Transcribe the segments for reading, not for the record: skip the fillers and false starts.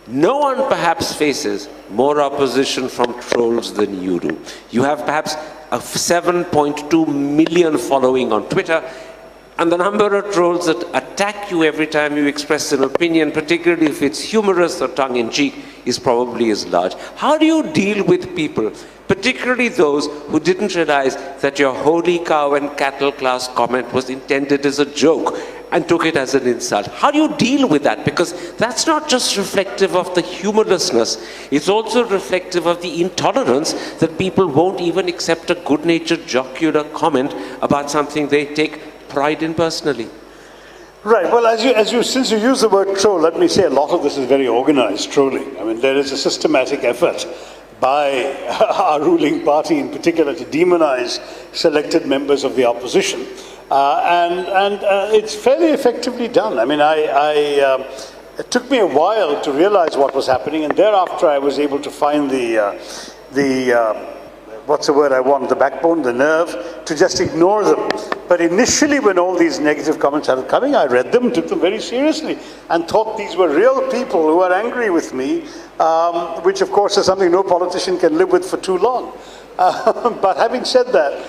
No one perhaps faces more opposition from trolls than you do. You have perhaps a 7.2 million following on Twitter, and the number of trolls that attack you every time you express an opinion, particularly if it's humorous or tongue-in-cheek, is probably as large. How do you deal with people, particularly those who didn't realize that your holy cow and cattle class comment was intended as a joke and took it as an insult? How do you deal with that? Because that's not just reflective of the humorlessness, it's also reflective of the intolerance that people won't even accept a good-natured jocular comment about something they take pride in personally. Right. Well, since you use the word troll, let me say a lot of this is very organized trolling. I mean, there is a systematic effort by our ruling party in particular to demonize selected members of the opposition. And it's fairly effectively done. I mean, it took me a while to realize what was happening, and thereafter I was able to find what's the word I want, the backbone, the nerve, to just ignore them. But initially, when all these negative comments started coming, I read them, took them very seriously, and thought these were real people who were angry with me, which of course is something no politician can live with for too long. But having said that,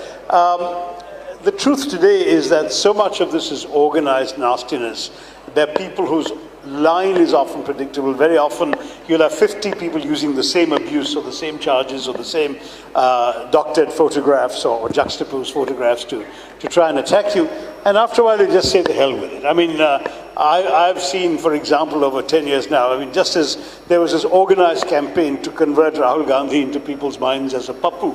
the truth today is that so much of this is organized nastiness. There are people whose line is often predictable. Very often you'll have 50 people using the same abuse or the same charges or the same doctored photographs or juxtaposed photographs to try and attack you. And after a while they just say the hell with it. I mean, I've seen, for example, over 10 years now, I mean, just as there was this organized campaign to convert Rahul Gandhi into people's minds as a pappu,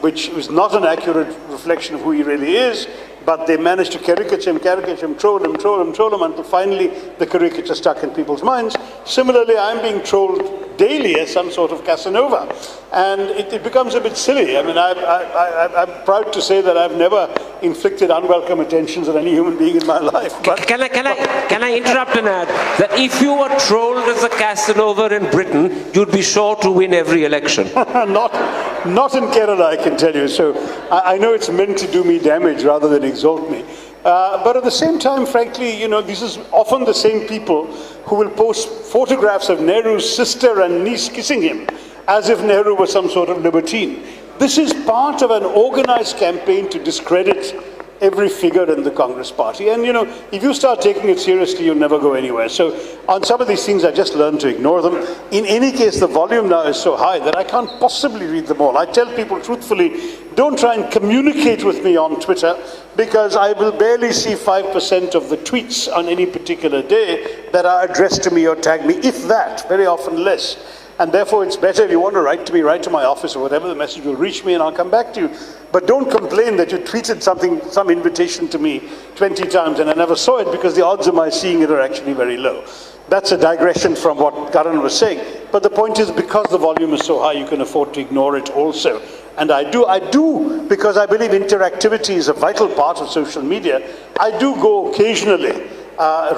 which was not an accurate reflection of who he really is, but they managed to caricature him, troll him until finally the caricature stuck in people's minds. Similarly, I'm being trolled daily as some sort of Casanova, and it becomes a bit silly. I mean, I'm proud to say that I've never inflicted unwelcome attentions on any human being in my life. But can I interrupt and add that if you were trolled as a Casanova in Britain, you'd be sure to win every election? Not in Kerala, I can tell you. So I know it's meant to do me damage rather than exalt me. But at the same time, frankly, you know, this is often the same people who will post photographs of Nehru's sister and niece kissing him, as if Nehru was some sort of libertine. This is part of an organized campaign to discredit every figure in the Congress party. And, you know, if you start taking it seriously, you'll never go anywhere. So on some of these things, I just learned to ignore them. In any case, the volume now is so high that I can't possibly read them all. I tell people truthfully, don't try and communicate with me on Twitter, because I will barely see 5% of the tweets on any particular day that are addressed to me or tag me, if that, very often less. And therefore, it's better if you want to write to me, write to my office or whatever, the message will reach me and I'll come back to you. But don't complain that you tweeted some invitation to me 20 times and I never saw it, because the odds of my seeing it are actually very low. That's a digression from what Karan was saying. But the point is, because the volume is so high, you can afford to ignore it also. And I do, because I believe interactivity is a vital part of social media. I do go occasionally,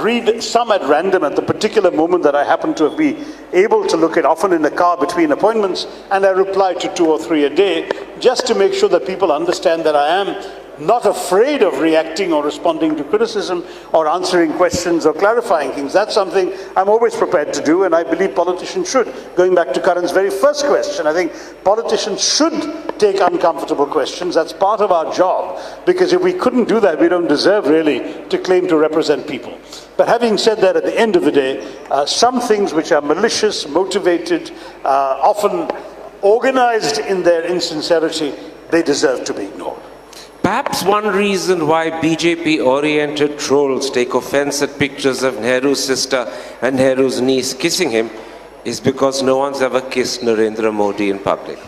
read some at random at the particular moment that I happen to be able to look at, often in the car between appointments, and I reply to 2 or 3 a day, just to make sure that people understand that I am not afraid of reacting or responding to criticism or answering questions or clarifying things. That's something I'm always prepared to do, and I believe politicians should. Going back to Karan's very first question, I think politicians should take uncomfortable questions. That's part of our job, because if we couldn't do that, we don't deserve really to claim to represent people. But having said that, at the end of the day, some things which are malicious, motivated, often organized in their insincerity, they deserve to be ignored. Perhaps one reason why BJP-oriented trolls take offense at pictures of Nehru's sister and Nehru's niece kissing him is because no one's ever kissed Narendra Modi in public.